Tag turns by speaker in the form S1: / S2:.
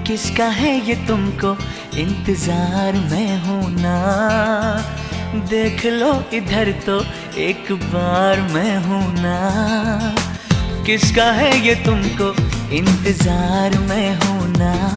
S1: किसका है ये तुमको इंतजार में हूं ना। देख लो इधर तो एक बार मैं हूं ना। किसका है ये तुमको इंतजार में हूं ना।